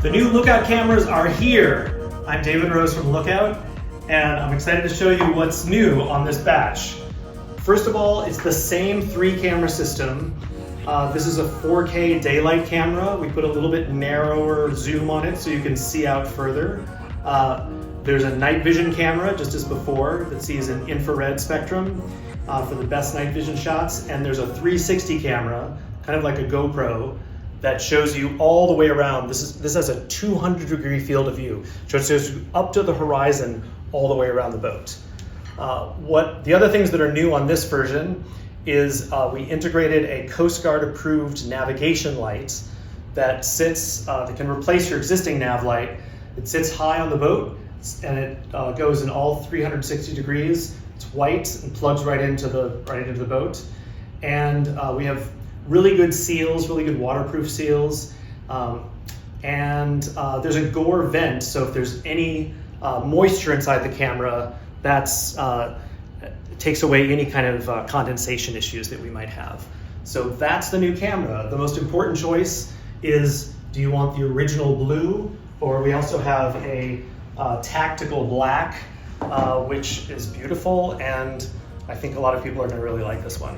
The new Lookout cameras are here. I'm David Rose from Lookout, and I'm excited to show you what's new on this batch. First of all, it's the same 3-camera system. This is a 4K daylight camera. We put a little bit narrower zoom on it so you can see out further. There's a night vision camera, just as before, that sees an infrared spectrum for the best night vision shots. And there's a 360 camera, kind of like a GoPro, that shows you all the way around. This has a 200-degree field of view. So it shows you up to the horizon all the way around the boat. The other things that are new on this version is we integrated a Coast Guard approved navigation light that can replace your existing nav light. It sits high on the boat and it goes in all 360 degrees. It's white and plugs right into the boat. And we have really good seals, really good waterproof seals. And there's a Gore vent, so if there's any moisture inside the camera, that's takes away any kind of condensation issues that we might have. So that's the new camera. The most important choice is, do you want the original blue, or we also have a tactical black, which is beautiful, and I think a lot of people are gonna really like this one.